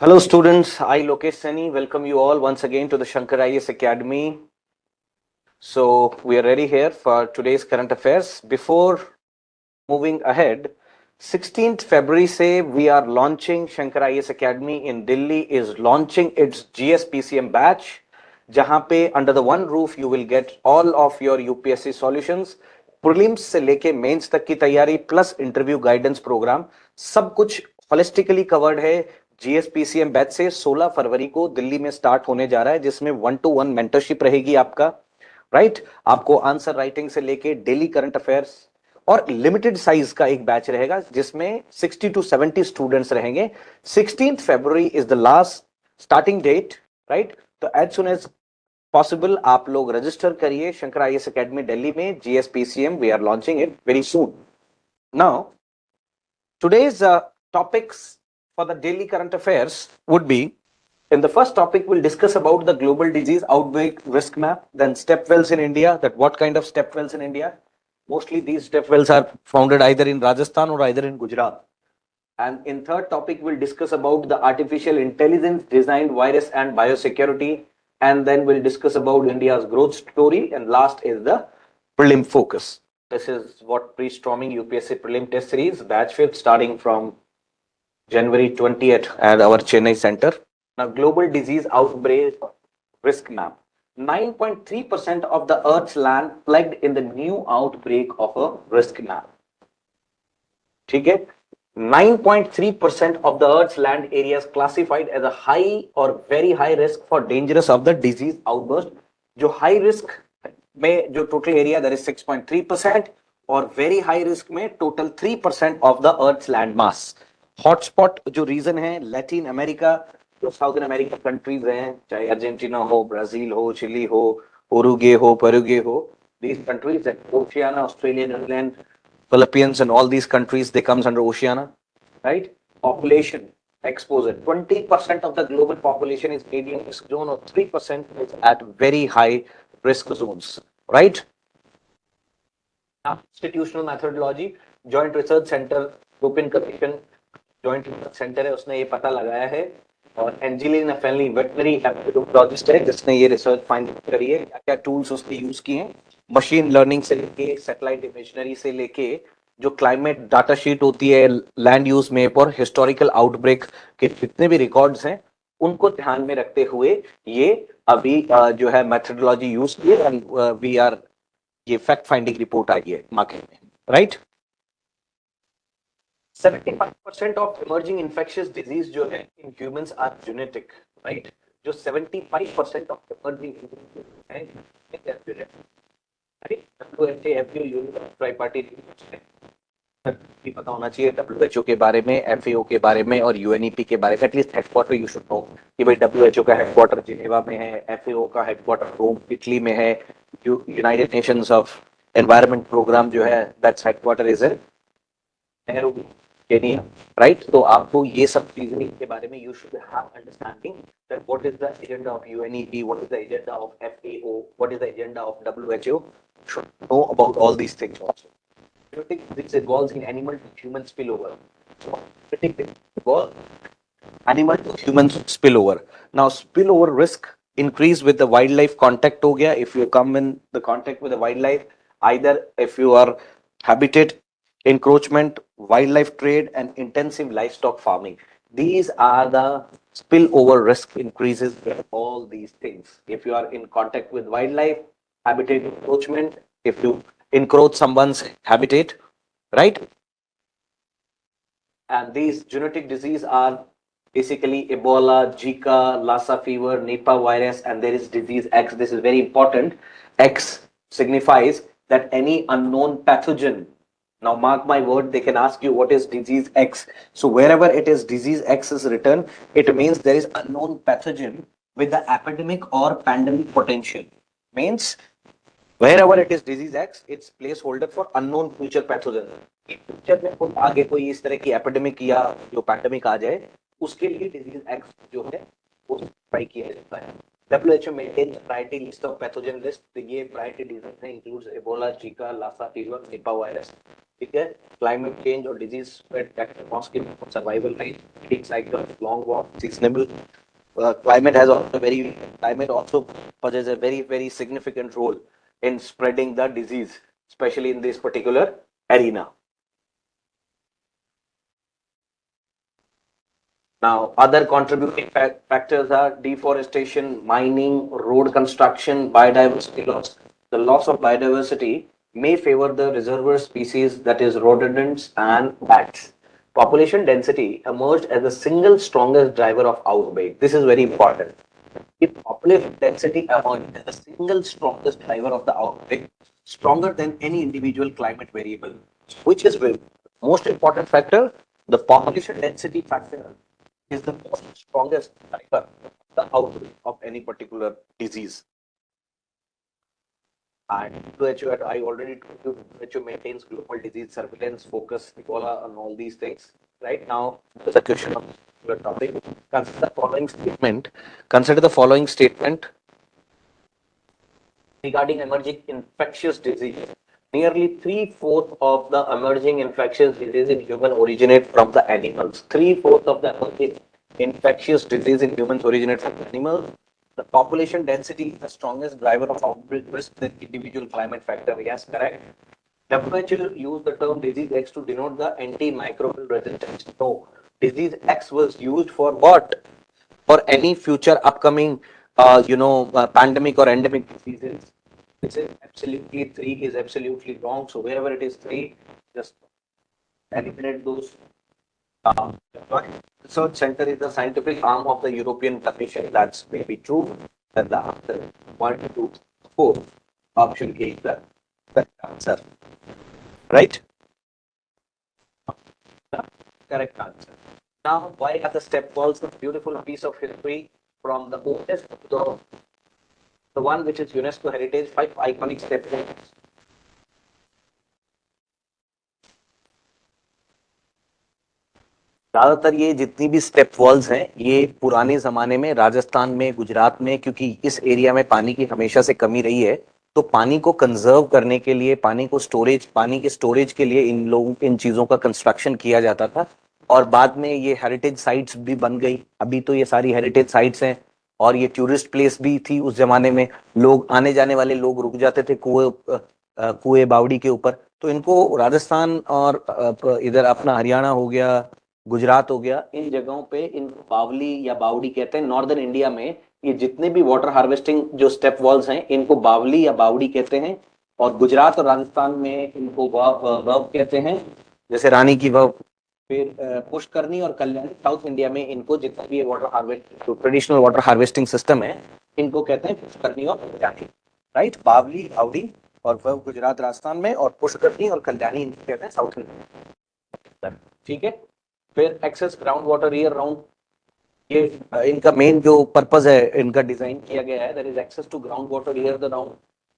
Hello, students. I, Lokesh Seni, welcome you all once again to the Shankar IAS Academy. So, we are ready here for today's current affairs. Before moving ahead, 16th February से we are launching Shankar IAS Academy in Delhi is launching its GSPCM batch, जहां पे under the one roof you will get all of your UPSC solutions, prelims से लेके mains तक की तैयारी plus interview guidance programme सब कुछ holistically covered है जीएसपीसीएम बैच से 16 फरवरी को दिल्ली में स्टार्ट होने जा रहा है, जिसमें 1-to-1 मेंटरशिप रहेगी आपका, राइट। आपको आंसर राइटिंग से लेके डेली करंट अफेयर्स और लिमिटेड साइज का एक बैच रहेगा जिसमें 60 to 70 स्टूडेंट्स रहेंगे। 16th February is the last starting date, right. तो एज सुन एज पॉसिबल आप लोग रजिस्टर करिए शंकर आईएएस एकेडमी दिल्ली में GSPCM. We are launching it very soon. Now today's topics for the daily current affairs would be, in the first topic we'll discuss about the global disease outbreak risk map, then step wells in India, that what kind of step wells in India. Mostly these step wells are founded either in Rajasthan or either in Gujarat. And in third topic we'll discuss about the artificial intelligence designed virus and biosecurity, and then we'll discuss about India's growth story, and last is the prelim focus. This is what pre-storming UPSC prelim test series batch 5th starting from January 20th at our Chennai center. Now, global disease outbreak risk map. 9.3% of the Earth's land plagued in the new outbreak of a risk map. ठीक है, 9.3% of the Earth's land area is classified as a high or very high risk for dangerous of the disease outburst. जो high risk में जो total area that is 6.3% और very high risk में total 3% of the Earth's land mass. Hotspot जो reason है Latin America, जो southern America countries हैं, चाहे अर्जेंटीना हो, ब्राजील हो, चिली हो, उरुग्वे हो, पेरुग्वे हो, these countries like Oceania, Australia, New Zealand, Philippines, and all these countries, they comes under Oceania, right? Population exposure, 20% of the global population is medium risk zone or 3% is at very high risk zones, right? Now, institutional methodology, Joint Research Center, European Commission, joint research centre है, उसने ये पता लगाया है, और Angelina finally veterinary epidemiologist है जिसने ये रिसर्च फाइंड करी है। क्या क्या टूल्स उसने यूज किए हैं, मशीन लर्निंग से लेके सैटेलाइट इमेजनरी से लेके जो क्लाइमेट डाटा शीट होती है, लैंड यूज मैप और हिस्टोरिकल आउटब्रेक के जितने भी रिकॉर्ड्स हैं उनको ध्यान में रखते हुए ये अभी जो है मेथोडोलॉजी यूज की है, एंड वी आर ये फैक्ट फाइंडिंग रिपोर्ट आई है मार्केट में, right. 75% of emerging infectious disease जो है in humans are genetic, right. जो 75% ऑफ इमर्जिंग है पता होना चाहिए WHO के बारे में, FAO के बारे में और UNEP के बारे में, at least headquarter you should know कि भाई WHO का हेडक्वार्टर जिनेवा में है, FAO का हेडक्वार्टर रोम इटली में है, United Nations of Environment Programme जो है that's headquarter is in Nairobi, Kenya, right. तो आपको ये सब चीजें के बारे में you should have understanding that what is the agenda of UNEP, what is the agenda of FAO, what is the agenda of WHO, should know about all these things also. This involves in animal to human spillover. So, animal to human spillover. Now, spillover risk increase with the wildlife contact हो गया. If you come in the contact with the wildlife, either if you are habitat encroachment, wildlife trade, and intensive livestock farming. These are the spillover risk increases with all these things. If you are in contact with wildlife, habitat encroachment, if you encroach someone's habitat, right? And these genetic diseases are basically Ebola, Zika, Lassa fever, Nipah virus, and there is disease X. This is very important. X signifies that any unknown pathogen. Now, mark my word, they can ask you what is disease X. So, wherever it is disease X is written, it means there is unknown pathogen with the epidemic or pandemic potential. Means wherever it is disease X, it's placeholder for unknown future pathogen. Future में कोई आगे कोई इस तरह की epidemic या जो pandemic आ जाए उसके लिए डिजीज एक्स जो है वो ट्राई किया जाता है। WHO maintains priority list of pathogen list. तो ये priority disease है, includes Ebola, Zika, Lassa fever, Nipah virus. ठीक है, क्लाइमेट चेंज और disease spread survival rate, heat cycle, long walk, seasonable climate also possesses a very significant role in spreading the disease, especially in this particular arena. Now, other contributing factors are deforestation, mining, road construction, biodiversity loss. The loss of biodiversity may favor the reservoir species, that is rodents and bats. Population density emerged as the single strongest driver of outbreak. This is very important. If population density emerged as the single strongest driver of the outbreak, stronger than any individual climate variable, which is the most important factor, the population density factor is the most strongest driver of the outbreak of any particular disease. And WHO, I already told you, WHO maintains global disease surveillance, focus, Ebola, on all these things. Right now, the question of the topic. Consider the following statement. Consider the following statement regarding emerging infectious disease. Nearly 3/4 of the emerging infectious disease in human originate from the animals. 3/4 of the emerging infectious disease in humans originate from animals. The population density is the strongest driver of outbreak risk than individual climate factor. Yes, correct. WHO used the term disease X to denote the antimicrobial resistance. No, disease X was used for what? For any future upcoming, pandemic or endemic diseases. This is absolutely 3 is absolutely wrong. So wherever it is 3, just eliminate those. Research Center is the scientific arm of the European Commission. That's maybe true. Then the answer 1, 2, 4. Option A is the correct answer. Right? The correct answer. Now, why are the step walls a beautiful piece of history from the oldest to the one which is UNESCO Heritage, 5 iconic step walls? ज्यादातर ये जितनी भी step walls हैं ये पुराने जमाने में राजस्थान में, गुजरात में, क्योंकि इस एरिया में पानी की हमेशा से कमी रही है, तो पानी को कंजर्व करने के लिए, पानी के स्टोरेज के लिए इन चीजों का कंस्ट्रक्शन किया जाता था। और बाद में ये हेरिटेज साइट्स भी बन गई। अभी तो ये सारी हेरिटेज साइट्स हैं और ये टूरिस्ट प्लेस भी थी। उस जमाने में लोग आने जाने वाले लोग रुक जाते थे कुएं बावड़ी के ऊपर। तो इनको राजस्थान और इधर अपना हरियाणा हो गया, गुजरात हो गया, इन जगहों पे इनको बावली या बावड़ी कहते हैं। नॉर्दर्न इंडिया में ये जितने भी वाटर हार्वेस्टिंग जो स्टेप वॉल्स हैं इनको बावली या बावड़ी कहते हैं। और गुजरात और राजस्थान में इनको वव कहते हैं, जैसे रानी की वव। फिर पुष्करनी और कल्याणी साउथ इंडिया में इनको जितना भी water harvest traditional water harvesting system है इनको कहते हैं पुष्करनी और कल्याणी। राइट, बावली बावड़ी और वव गुजरात राजस्थान में, और पुष्करनी और कल्याणी इनको कहते हैं साउथ इंडिया। ठीक है। फिर excess ground water year round, ये इनका मेन जो पर्पस है इनका डिजाइन किया गया है, that is excess to ground water year the round.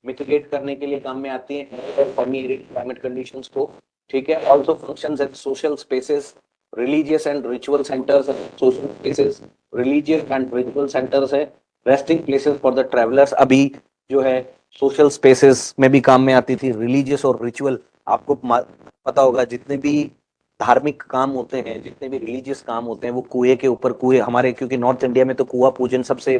Mitigate करने के लिए काम में आती है क्लाइमेट कंडीशंस को। ठीक है। Also functions at social spaces, religious and ritual centres, social spaces religious and ritual centres है, resting places for the travellers. अभी जो है सोशल स्पेसेस में भी काम में आती थी, रिलीजियस और रिचुअल। आपको पता होगा जितने भी धार्मिक काम होते हैं, जितने भी रिलीजियस काम होते हैं, वो कुएं के ऊपर, कुएं हमारे, क्योंकि नॉर्थ इंडिया में तो कुआं पूजन सबसे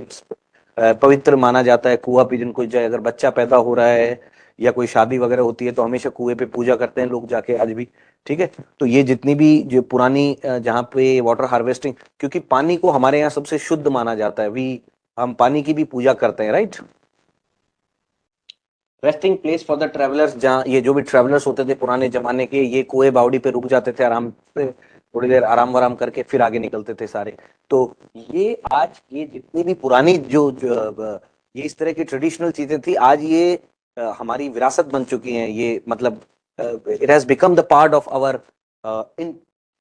पवित्र माना जाता है। कुआं पूजन को, अगर बच्चा पैदा हो रहा है या कोई शादी वगैरह होती है तो हमेशा कुएं पे पूजा करते हैं लोग जाके आज भी। ठीक है। तो ये जितनी भी जो पुरानी जहाँ पे वाटर हार्वेस्टिंग, क्योंकि पानी को हमारे यहाँ सबसे शुद्ध माना जाता है, हम पानी की भी पूजा करते हैं। Right. Resting place for the travellers, जहाँ ये जो भी ट्रेवलर्स होते थे पुराने जमाने के, ये कुएं बावड़ी पे रुक जाते थे आराम से, थोड़ी देर आराम वाराम करके फिर आगे निकलते थे सारे। तो ये आज ये जितनी भी पुरानी ये इस तरह की ट्रेडिशनल चीजें थी, आज ये हमारी विरासत बन चुकी हैं। ये मतलब it has become the part of our in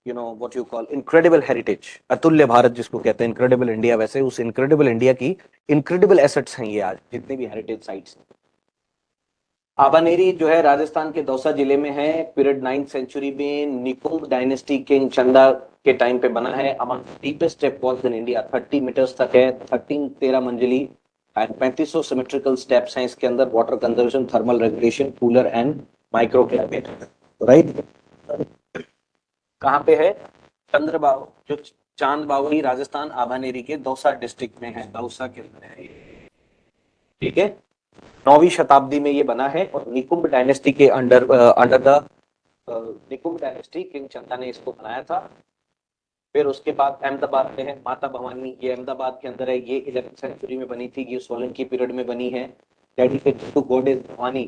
what you call incredible heritage, अतुल्य भारत जिसको कहते हैं, इनक्रेडिबल इंडिया। वैसे उस इनक्रेडिबल इंडिया की इनक्रेडिबल एसेट्स हैं ये आज जितनी भी हेरिटेज साइट्स। आबानेरी जो है राजस्थान के दौसा जिले में है। पीरियड 9th सेंचुरी में निकुंभ डायनेस्टी किंग चंदा के टाइम पे बना है। Among deepest step walls in India, 30 meters तक है, 13 मंजिली एंड 3500 सिमेट्रिकल स्टेप्स हैं इसके अंदर। Water conservation, thermal regulation, cooler and micro climate. Right. कहाँ पे है? चंद्रबाव, जो चांद बावली राजस्थान आभानेरी के दौसा डिस्ट्रिक्ट में है, दौसा के अंदर है। ठीक है, 9वीं शताब्दी में ये बना है और निकुंभ डायनेस्टी के under under the Nikumbh dynasty king चंदा ने इसको बनाया था। फिर उसके बाद अहमदाबाद में है माता भवानी, ये अहमदाबाद के अंदर है, ये 11वीं सेंचुरी में बनी थी, ये सोलंकी पीरियड में बनी है, डेडिकेटेड टू गॉडेस भवानी।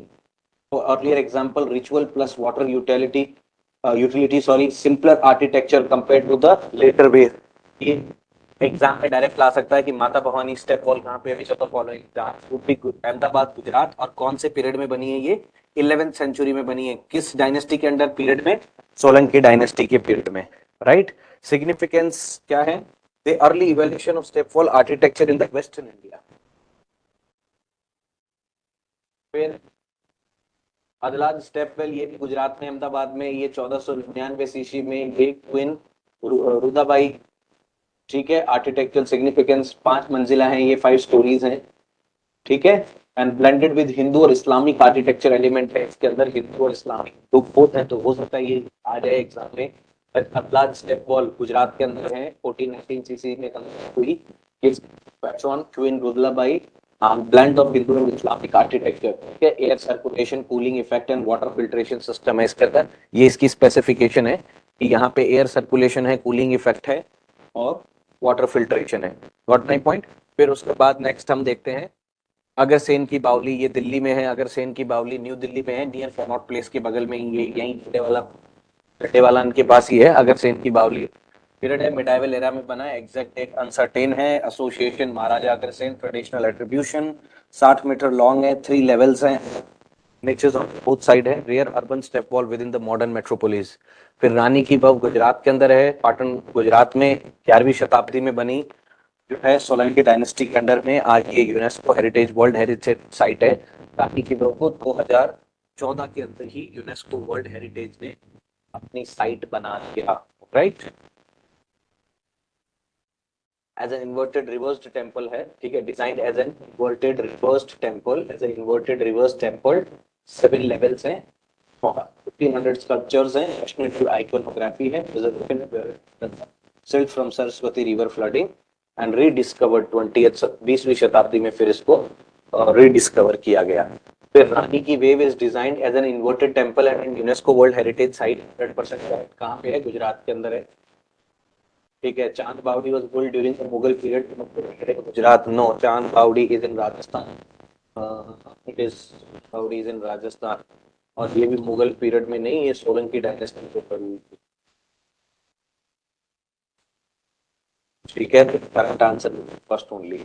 तो earlier example ritual plus water utility sorry simpler architecture compared to the latter way. ये एग्जाम में डायरेक्ट ला सकता है कि माता भवानी स्टेप वॉल कहाँ पे है, विच of the following Ahmedabad Gujarat, और कौन से पीरियड में बनी है ये? 11वीं सेंचुरी में बनी है। किस डायनेस्टी के अंडर पीरियड में? सोलंकी डायनेस्टी के पीरियड में, राइट। सिग्निफिकेंस क्या है? The early evolution of step wall architecture in the western India. फिर अदलाज स्टेप वेल, ये भी गुजरात में अहमदाबाद में, ये 1499 सीसी में, ये क्वीन रुदाबाई। ठीक है, आर्किटेक्चरल सिग्निफिकेंस 5 मंजिला है, ये 5 स्टोरीज हैं। ठीक है, एंड ब्लेंडेड विद हिंदू और इस्लामिक आर्किटेक्चर एलिमेंट है, इसके अंदर हिंदू और इस्लामिक तो बोथ है, तो हो सकता है ये आ जाए एग्जाम में। अदलाज स्टेप वॉल गुजरात के अंदर है, 1419 सीसी में हुई, queen Rudlabai, blend of Hindu and Islamic architecture. ठीक है, air circulation, cooling effect and water filtration system है इसके अंदर। ये इसकी स्पेसिफिकेशन है कि यहाँ पे एयर सर्कुलेशन है, कूलिंग इफेक्ट है और वाटर फिल्ट्रेशन है। Got my point. फिर उसके बाद नेक्स्ट हम देखते हैं अगरसेन की बावली, ये दिल्ली में है। अगरसेन की बावली न्यू दिल्ली में है, नियर कनॉट प्लेस के बगल में, ये यहीं चड्डेवाला के पास ही है अगरसेन की बावली। पीरियड है मिडाइवल एरा में बना है, एग्जैक्ट डेट अनसर्टेन है। Association Maharaja Agrasen, traditional attribution, 60 metre long है, 3 लेवल्स हैं, निचेस ऑन बोथ साइड है, rare urban step wall within the modern metropolis. फिर रानी की वाव गुजरात के अंदर है, पाटन गुजरात में 11वीं शताब्दी में बनी, जो है सोलंकी डायनेस्टी के अंडर में। आज ये UNESCO heritage world heritage site है। रानी की वाव को 2014 के अंदर ही यूनेस्को वर्ल्ड हेरिटेज ने अपनी साइट बना दिया, right. As an inverted reversed temple है, ठीक है, design as an inverted reversed temple, as an inverted reversed temple, 7 levels हैं, 1500 स्कल्पचर्स हैं, नेशनल आइकोनोग्राफी है, silt from Saraswati river flooding and rediscovered 20वीं शताब्दी में फिर इसको रीडिस्कवर किया गया। फिर Rani ki Vav is designed as an inverted temple and UNESCO world heritage site, 100% correct. कहाँ पे है? गुजरात के अंदर है। ठीक है, Chand Baori was built during the Mughal period, Gujarat. No, Chand Baori is in Rajasthan, it is Baori is in Rajasthan, और ये भी मुगल पीरियड में नहीं, ये सोलंकी डायनेस्टी के ऊपर हुई थी। ठीक है, correct answer first only,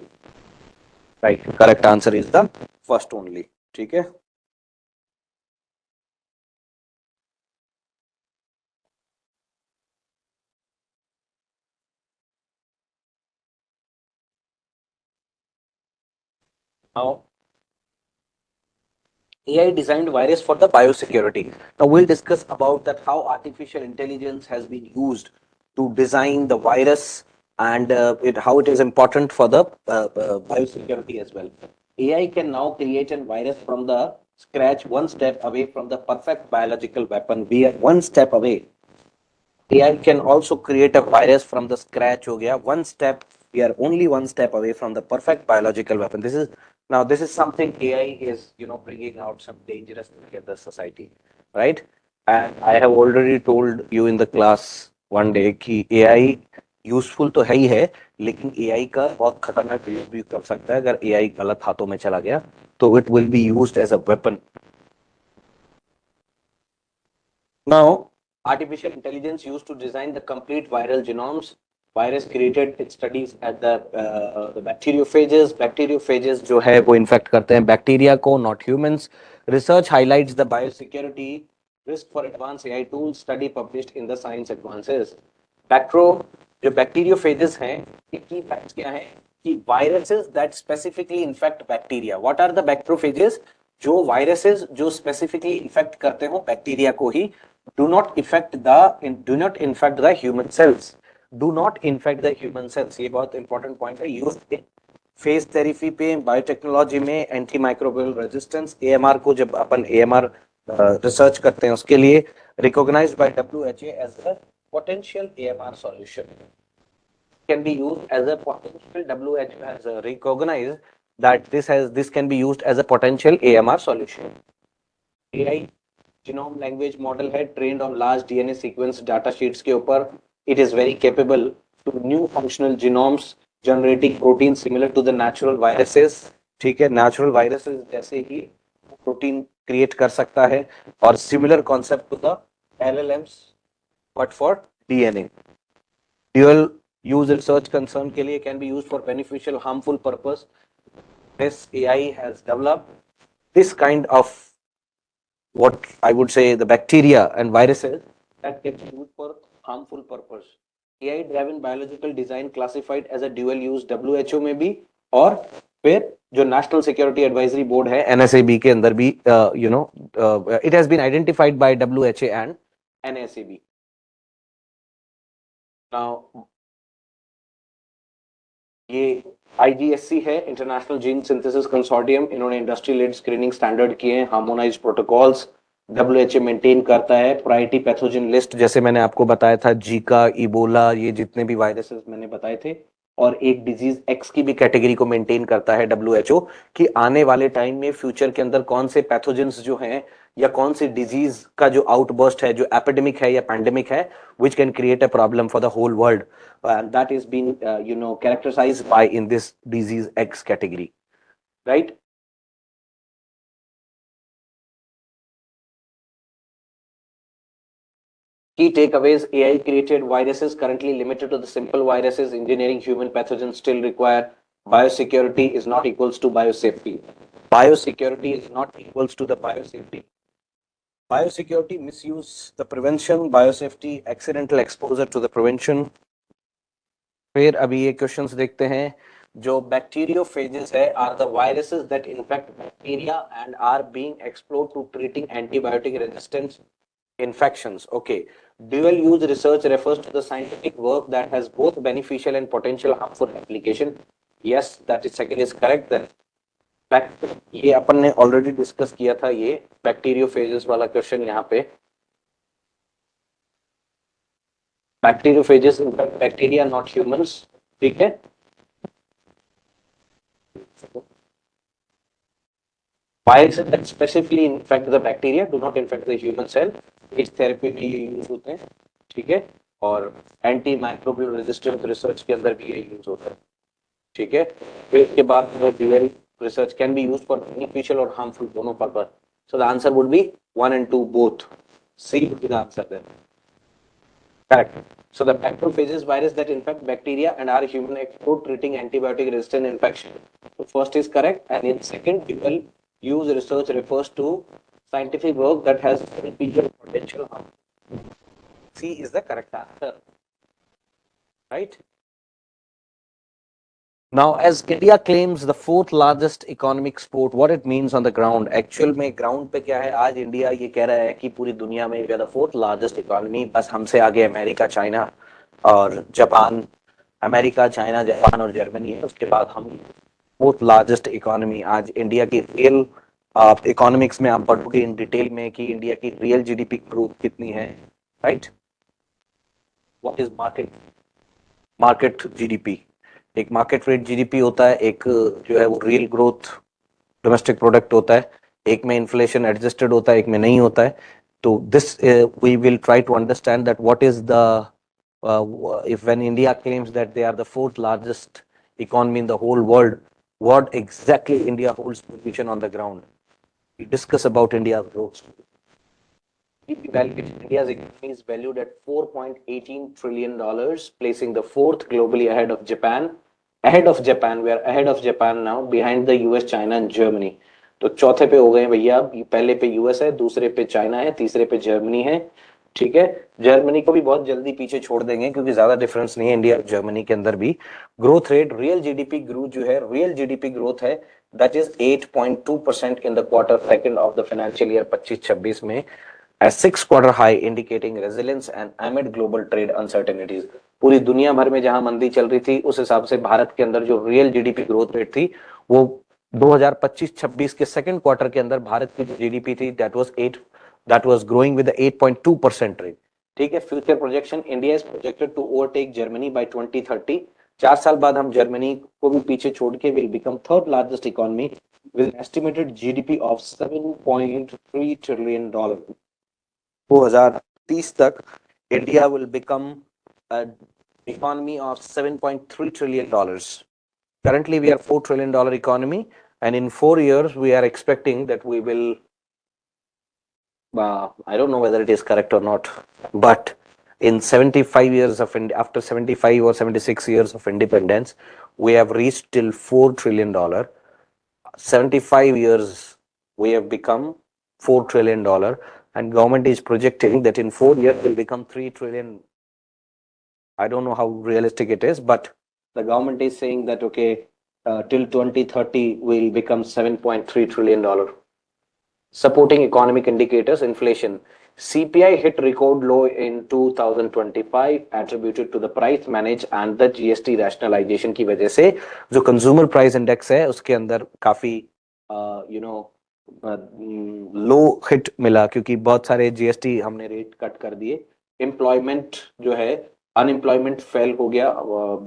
right, correct answer is the first only. ठीक है, now AI designed virus for the biosecurity. Now we'll discuss about that how artificial intelligence has been used to design the virus and how it is important for the biosecurity as well. AI can now create a virus from the scratch, one step away from the perfect biological weapon. We are one step away. AI can also create a virus from the scratch. हो गया one step. We are only one step away from the perfect biological weapon. This is something AI is bringing out some dangerous thing in the society, right? And I have already told you in the class one day कि AI useful तो है ही है, लेकिन AI का बहुत खतरनाक use भी कर सकता है। अगर AI गलत हाथों में चला गया तो it will be used as a weapon. Now, artificial intelligence used to design the complete viral genomes. Virus created its studies at the bacteriophages. Bacteriophages जो है वो infect करते हैं बैक्टीरिया को, not humans. Research highlights the biosecurity risk for advanced AI tools. Study published in the Science Advances. जो bacteriophages हैं, इनकी facts क्या है कि viruses that specifically infect bacteria. What are the bacteriophages? जो viruses जो specifically infect करते हो बैक्टीरिया को ही, do not infect the human cells. Do not infect the human cells. ये बहुत इंपॉर्टेंट पॉइंट है। यूज फेज थेरेपी पे, बायोटेक्नोलॉजी में, एंटी माइक्रोबियल रेजिस्टेंस, एएमआर को जब अपन एएमआर रिसर्च करते हैं उसके लिए recognized by WHO as a potential AMR solution can be used as a potential WHO has recognized that this can be used as a potential AMR solution. AI genome language model है trained on large DNA sequence data sheets के ऊपर. It is very capable to new functional genomes generating proteins similar to the natural viruses. ठीक है, natural viruses जैसे ही protein create कर सकता है और similar concept to the LLMs but for DNA. Dual use research concern के लिए can be used for beneficial harmful purpose. This AI has developed this kind of what I would say the bacteria and viruses that can be used for harmful purpose. AI driven biological design classified as a dual use WHO में भी और फिर जो national security advisory board है NSAB के अंदर भी it has been identified by WHO and NSAB. Now ये IGSC है इंटरनेशनल जीन सिंथेसिस कंसोर्टियम. इन्होंने इंडस्ट्री लेड स्क्रीनिंग स्टैंडर्ड किए हैं, हार्मोनाइज्ड प्रोटोकॉल्स WHO मेंटेन करता है. प्रायोरिटी पैथोजन लिस्ट जैसे मैंने आपको बताया था, जीका, इबोला, ये जितने भी वायरसेस मैंने बताए थे, और एक डिजीज एक्स की भी कैटेगरी को मेंटेन करता है WHO कि आने वाले टाइम में फ्यूचर के अंदर कौन से पैथोजेंस जो हैं या कौन सी डिजीज का जो आउटबर्स्ट है, जो एपिडेमिक है या पैंडेमिक है, which can create a problem for the whole world, and that is being characterized by in this disease X category, right? Key takeaways: AI created viruses currently limited to the simple viruses. Engineering human pathogens still require. Biosecurity is not equals to biosafety. Biosecurity is not equals to the biosafety. Biosecurity misuse, the prevention, biosafety, accidental exposure to the prevention. फिर अभी ये questions देखते हैं. जो bacteriophages है are the viruses that infect bacteria and are being explored to treating antibiotic resistance infections. Okay, dual use research refers to the scientific work that has both beneficial and potential harmful application. Yes, that is second is correct. Then ये अपन ने already discuss किया था, ये bacteriophages वाला question. यहाँ पे bacteriophages in fact bacteria not humans. ठीक है, viruses that specifically infect the bacteria do not infect the human cell. इस थेरेपी में ये यूज होते हैं. ठीक है, और एंटी माइक्रोबियल रेजिस्टेंस रिसर्च के अंदर भी ये यूज होता है. ठीक है, फिर इसके बाद dual research can be use for beneficial और हार्मफुल दोनों purpose. So the answer would be 1 and 2 both. C would be the answer then. Correct. So the bacteriophages virus that infect bacteria and are human export treating antibiotic resistant infection. So first is correct, and in second, dual use research refers to scientific work that has beneficial potential harm. C is the correct answer. Right? Now, as India claims the fourth largest economic sport, what it means on the ground? Actual में ground पे क्या है? आज India ये कह रहा है कि पूरी दुनिया में we are the fourth largest economy. बस हमसे आगे अमेरिका, चाइना और जापान. अमेरिका, चाइना, जापान और जर्मनी है. उसके बाद हम फोर्थ लार्जेस्ट इकोनॉमी. आज इंडिया की रियल इकोनॉमिक्स में आप पढ़ोगे इन डिटेल में कि इंडिया की रियल जीडीपी ग्रोथ कितनी है. Right, what is market GDP. एक मार्केट रेट जीडीपी होता है, एक जो है वो रियल ग्रोथ डोमेस्टिक प्रोडक्ट होता है. एक में इन्फ्लेशन एडजस्टेड होता है, एक में नहीं होता है. तो this we will try to understand that what is the if when India claims that they are the fourth largest economy in the whole world, what exactly India holds position on the ground. We discuss about India's growth. India's economy is valued at $4.18 trillion, placing the fourth globally ahead of Japan. We are ahead of Japan now, behind the US, China and Germany. तो चौथे पे हो गए भैया. पहले पे US है, दूसरे पे चाइना है, तीसरे पे जर्मनी है. ठीक है, जर्मनी को भी बहुत जल्दी पीछे छोड़ देंगे क्योंकि ज्यादा डिफरेंस नहीं है इंडिया और जर्मनी के अंदर भी. Growth rate real GDP growth जो है, रियल जीडीपी ग्रोथ है, that is 8.2% in the quarter second of the financial year 25-26 में, as 6 quarter high indicating resilience and amid global trade uncertainties. पूरी दुनिया भर में जहां मंदी चल रही थी उस हिसाब से भारत के अंदर जो रियल जीडीपी ग्रोथ रेट थी वो 2025-26 के सेकंड क्वार्टर के अंदर भारत की जो जीडीपी थी that was that was growing with the 8.2% rate. ठीक है, future projection, India is projected to overtake Germany by 2030. 4 साल बाद हम जर्मनी को भी पीछे छोड़ के will become third largest economy with estimated GDP of $7.3 trillion. 2030 तक India will become an economy of $7.3 trillion. Currently, we are $4 trillion economy, and in 4 years, we are expecting that we will. I don't know whether it is correct or not, but in 75 years of after 75 or 76 years of independence, we have reached till $4 trillion. 75 years we have become $4 trillion, and government is projecting that in 4 years will become 3 trillion. I don't know how realistic it is, but the government is saying that okay, till 2030 will become $7.3 trillion. Supporting economic indicators, inflation. CPI hit record low in 2025 attributed to the price manage and the GST rationalization की वजह से जो consumer price index है उसके अंदर काफी लो hit मिला क्योंकि बहुत सारे जीएसटी हमने रेट कट कर दिए. एम्प्लॉयमेंट जो है, अनएम्प्लॉयमेंट फेल हो गया,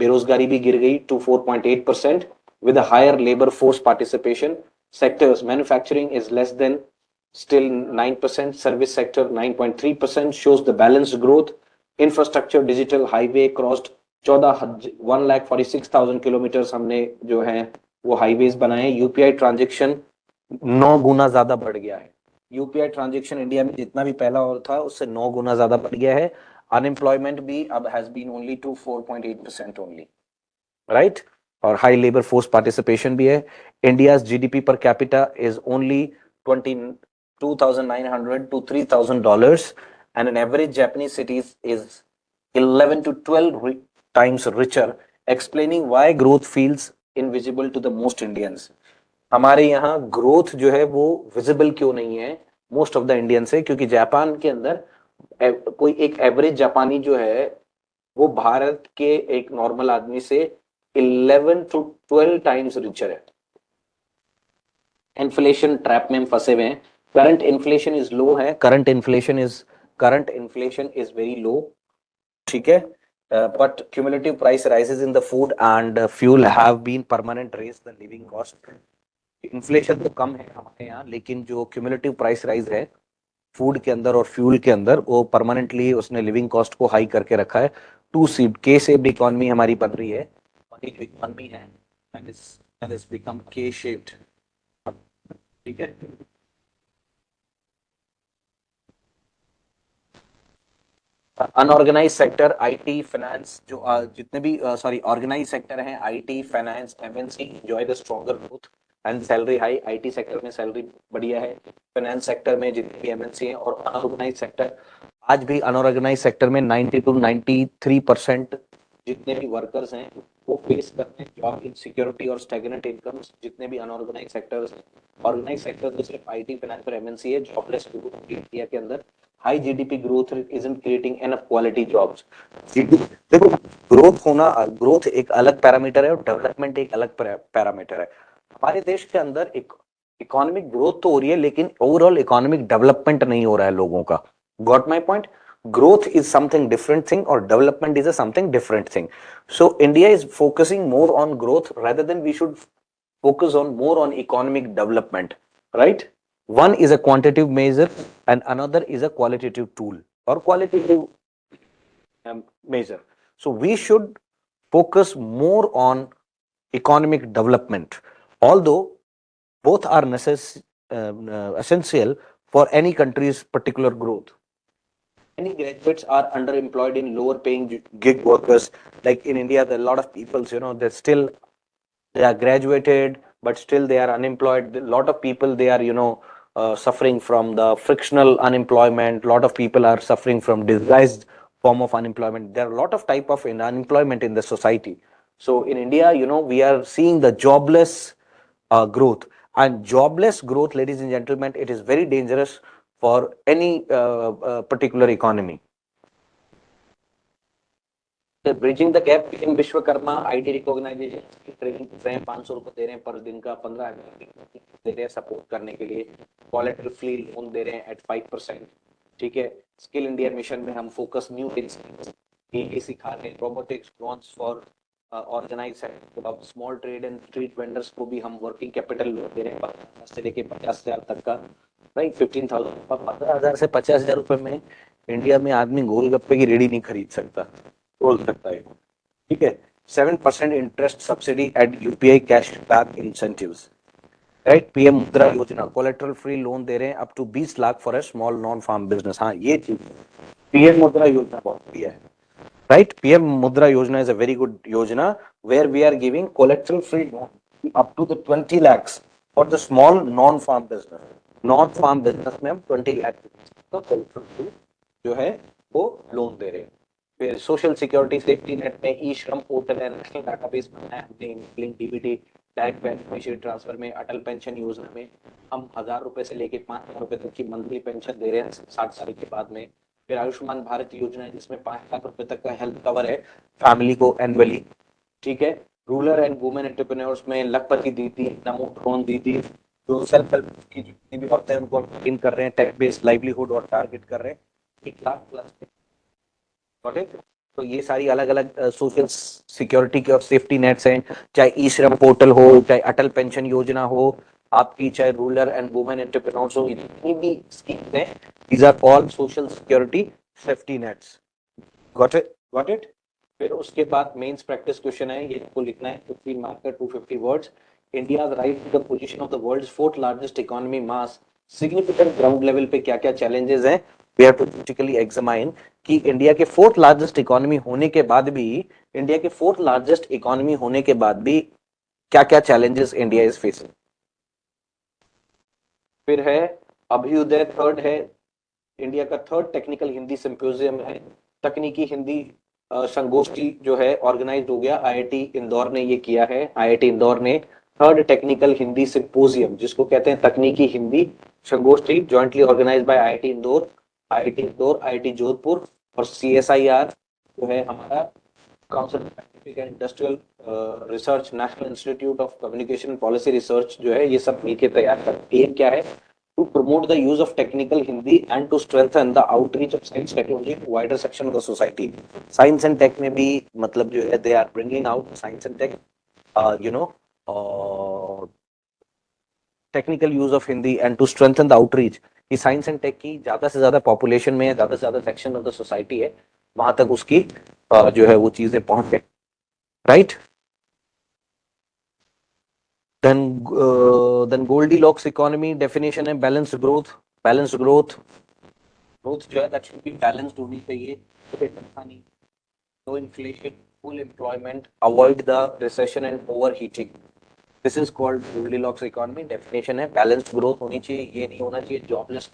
बेरोजगारी भी गिर गई to 4.8% with a higher labor force participation. Sectors, manufacturing is less than still 9%, service sector 9.3%, shows the balanced growth. Infrastructure, digital highway crossed 1,46,000 kilometre हमने जो है वो हाईवेज बनाए. यूपीआई ट्रांजेक्शन 9 गुना ज्यादा बढ़ गया है. यूपीआई ट्रांजेक्शन इंडिया में जितना भी पहला और था उससे 9 गुना ज्यादा बढ़ गया है. अनएम्प्लॉयमेंट भी अब has been only to 4.8% only, right. और हाई लेबर फोर्स पार्टिसिपेशन भी है. India's GDP per capita is only 22,900 to $3,000, and an average Japanese city is 11 to 12 times richer, explaining why growth feels invisible to the most Indians. हमारे यहाँ growth जो है वो visible क्यों नहीं है मोस्ट ऑफ द इंडियन से? क्योंकि जापान के अंदर कोई एक एवरेज जापानी जो है वो भारत के एक नॉर्मल आदमी से 11 to 12 टाइम्स रिचर है. इन्फ्लेशन ट्रैप में हम फंसे हुए हैं. करंट इन्फ्लेशन इज लो है. Current inflation is very low, ठीक है. But cumulative price rises in the food and fuel have been permanent raise the living cost. Inflation तो कम है हमारे यहाँ, लेकिन जो क्यूमुलेटिव प्राइस राइज है फूड के अंदर और फ्यूल के अंदर वो परमानेंटली उसने लिविंग कॉस्ट को हाई करके रखा है. Two speed K shaped economy हमारी बन रही है. हमारी जो इकोनॉमी है that is become K shaped, ठीक है. अनऑर्गेनाइज सेक्टर, आईटी, फाइनेंस, जो जितने भी ऑर्गेनाइज सेक्टर हैं, IT, finance, MNC enjoy the stronger growth and salary high. IT sector में सैलरी बढ़िया है. फाइनेंस सेक्टर में जितने भी एमएनसी हैं, और अनऑर्गेनाइज सेक्टर, आज भी अनऑर्गेनाइज सेक्टर में 90 to 93% जितने भी वर्कर्स हैं वो फेस करते हैं जॉब इनसिक्योरिटी और स्टैग्नेंट इनकम्स. जितने भी अनऑर्गेनाइज सेक्टर्स, ऑर्गेनाइज सेक्टर तो सिर्फ आईटी, फाइनेंस और एमएनसी है. जॉबलेस इंडिया के अंदर high GDP growth isn't creating enough quality jobs. देखो, ग्रोथ होना, ग्रोथ एक अलग पैरामीटर है और डेवलपमेंट एक अलग पैरामीटर है. हमारे देश के अंदर एक इकोनॉमिक ग्रोथ तो हो रही है, लेकिन ओवरऑल इकोनॉमिक डेवलपमेंट नहीं हो रहा है लोगों का. Got my point? Growth is something different thing or development is a something different thing. So India is focusing more on growth rather than we should focus on more on economic development, right? One is a quantitative measure and another is a qualitative tool or qualitative measure. So we should focus more on economic development, although both are essential for any country's particular growth. Many graduates are underemployed in lower paying gig workers. Like in India, there are a lot of people, they are graduated, but still they are unemployed. A lot of people, they are, suffering from the frictional unemployment. A lot of people are suffering from disguised form of unemployment. There are a lot of type of unemployment in the society. So in India, we are seeing the jobless growth. And jobless growth, ladies and gentlemen, it is very dangerous for any particular economy. Bridging the gap between Vishwakarma IT recognisation की training कर रहे हैं, 500 रुपए दे रहे हैं पर दिन का, 15,000 दे रहे हैं सपोर्ट करने के लिए. कोलेटरल फ्री लोन दे रहे हैं एट 5%। ठीक है, स्किल इंडिया मिशन में हम फोकस न्यू ये सिखा रहे हैं, robotics drones for organise sector, अब small trade and street vendors को भी हम वर्किंग कैपिटल लोन दे रहे हैं 15 से लेके 50,000 तक का, राइट। 15,000 15,000 से 50,000 रुपए में इंडिया में आदमी गोलगप्पे की रेडी नहीं खरीद सकता, बोल सकता है। ठीक है, 7% interest subsidy at UPI cash back incentives, right. PM Mudra Yojana collateral free loan दे रहे हैं up to 20 lakh for a small non farm business. हाँ, ये चीज पीएम मुद्रा योजना बहुत बढ़िया है, right. PM Mudra Yojana is a very good Yojana where we are giving collateral free loan up to the 20 lakhs for the small non farm business. Non farm business में हम 20 लाख का कोलेटरल फ्री जो है वो लोन दे रहे हैं। फिर सोशल सिक्योरिटी सेफ्टी नेट में ई श्रम पोर्टल है, नेशनल डाटाबेस बनाया हमने, link DBT direct beneficiary transfer में। अटल पेंशन योजना में हम 1,000 रुपए से लेके 5,000 रुपए तक की मंथली पेंशन दे रहे हैं 60 साल के बाद में। फिर आयुष्मान भारत योजना है जिसमें 5 लाख रुपए तक का हेल्थ कवर है फैमिली को एनुअली। ठीक है, रूरल एंड वुमेन एंटरप्रेन्योर्स में लखपति दीदी, नमो ड्रोन दीदी, जो सेल्फ हेल्प की जितनी भी औरतें हैं उनको इन कर रहे हैं, टेक बेस्ड लाइवलीहुड और टारगेट कर रहे हैं 1 लाख प्लस। तो ये सारी अलग अलग सोशल सिक्योरिटी के और सेफ्टी नेट्स हैं, चाहे ई श्रम पोर्टल हो, चाहे अटल पेंशन योजना हो आपकी, चाहे रूरल एंड वुमेन एंटरप्रेन्योर्स हो, जितनी भी स्कीम्स हैं, these are all social security safety nets. Got it, got it. फिर उसके बाद मेंस प्रैक्टिस क्वेश्चन है, ये आपको लिखना है 15 मार्क का 250 words. India rise to the position of the world's fourth largest economy mass, significant ground level पे क्या क्या चैलेंजेस हैं, we have to critically examine कि इंडिया के फोर्थ लार्जेस्ट इकोनॉमी होने के बाद भी, इंडिया के फोर्थ लार्जेस्ट इकोनॉमी होने के बाद भी क्या क्या चैलेंजेस इंडिया इज फेसिंग। फिर है अभ्युदय, थर्ड है इंडिया का थर्ड टेक्निकल हिंदी सिंपोजियम है, तकनीकी हिंदी संगोष्ठी जो है ऑर्गेनाइज हो गया, आईआईटी इंदौर ने ये किया है। आईआईटी इंदौर ने थर्ड टेक्निकल हिंदी सिंपोजियम, जिसको कहते हैं तकनीकी हिंदी संगोष्ठी, jointly organise by IIT Indore, IIT Indore, IIT Jodhpur और सीएसआईआर जो है हमारा council of scientific and industrial research, national institute of communication policy research जो है, ये सब मिलकर तैयार कर। एम क्या है? To promote the use of technical Hindi and to strengthen the outreach of science technology to wider section of the society. Science and tech में भी मतलब जो है they are bringing out science and tech, you know, technical use of Hindi and to strengthen the outreach कि science and take की ज्यादा से ज्यादा पॉपुलेशन में, ज्यादा से ज्यादा सेक्शन ऑफ द सोसाइटी है, वहां तक उसकी जो है वो चीजें पहुंचे, right. Then Goldilocks economy definition है balanced growth. Balanced growth, growth जो है दैट शुड बी बैलेंस्ड होनी चाहिए, no inflation, full employment, avoid the recession and overheating, this is called Goldilocks economy. Definition है बैलेंस्ड ग्रोथ होनी चाहिए, ये नहीं होना चाहिए जॉबलेस,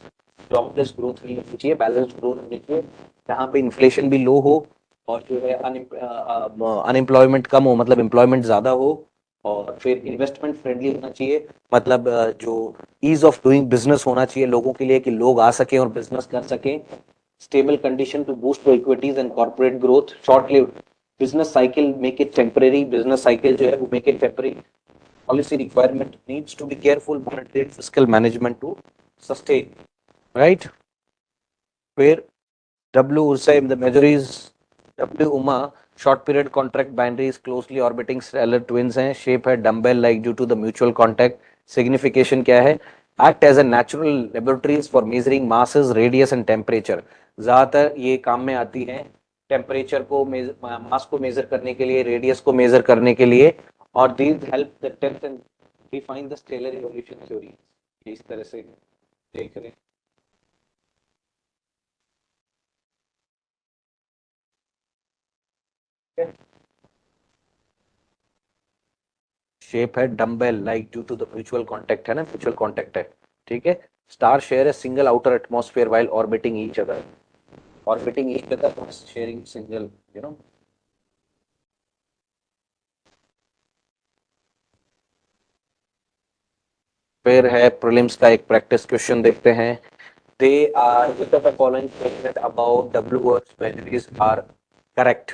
जॉबलेस ग्रोथ नहीं होनी चाहिए, बैलेंस्ड ग्रोथ होनी चाहिए जहाँ पे इन्फ्लेशन भी लो हो और जो है अनएम्प्लॉयमेंट कम हो, मतलब एम्प्लॉयमेंट ज्यादा हो, और फिर इन्वेस्टमेंट फ्रेंडली होना चाहिए, मतलब जो ईज ऑफ डूइंग बिजनेस होना चाहिए लोगों के लिए कि लोग आ सके और बिजनेस कर सके, stable condition to boost equities and corporate growth, short lived business cycle make it temporary, business cycle जो है वो make it temporary, policy requirement needs to be careful monetary and fiscal management to sustain, right? Where W Usai, the measure is W Uma, short period contract binaries closely orbiting stellar twins हैं, shape है dumbbell like due to the mutual contact, signification क्या है? Act as a natural laboratories for measuring masses, radius and temperature, ज्यादातर ये काम में आती है टेम्परेचर को, मास को मेजर करने के लिए, रेडियस को मेजर करने के लिए, और these help the test and define the stellar evolution theory। इस तरह से देख रहे हैं, शेप है dumbbell like due to the mutual contact है ना, म्यूचुअल कांटेक्ट है, ठीक है। स्टार शेयर है single outer atmosphere while orbiting each other, orbiting each other sharing single, you know. फिर है प्रीलिम्स का एक प्रैक्टिस क्वेश्चन देखते हैं। They are which of the following statement about W earth binaries are correct?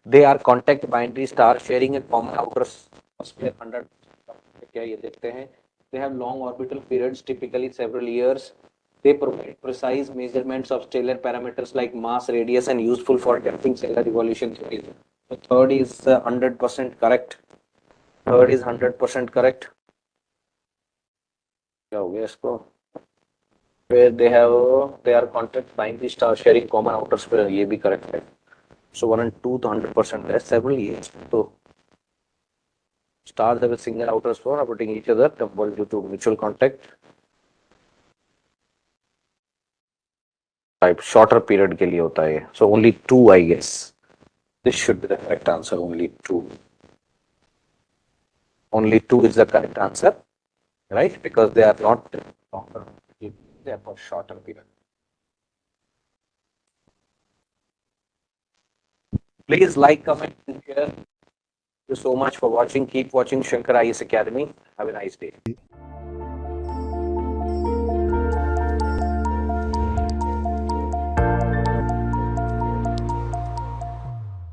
They are contact binary star sharing a common outer atmosphere 100, क्या ये देखते हैं। They have long orbital periods, typically several years. They provide precise measurements of stellar parameters like mass, radius, and useful for testing stellar evolution theories. The third is 100% correct. Third is 100% correct. Where they are contact binary star sharing common outer sphere. ये भी correct है. So 1 and 2 तो 100% है. Several years. So stars have a single outer sphere orbiting each other temporal due to mutual contact. Type shorter period के लिए होता है. So only 2, I guess. This should be the correct answer. Only 2. Only 2 is the correct answer, right? Because they are not longer. They are for shorter period. Please like, comment, and share. Thank you so much for watching. Keep watching Shankar IS Academy. Have a nice day.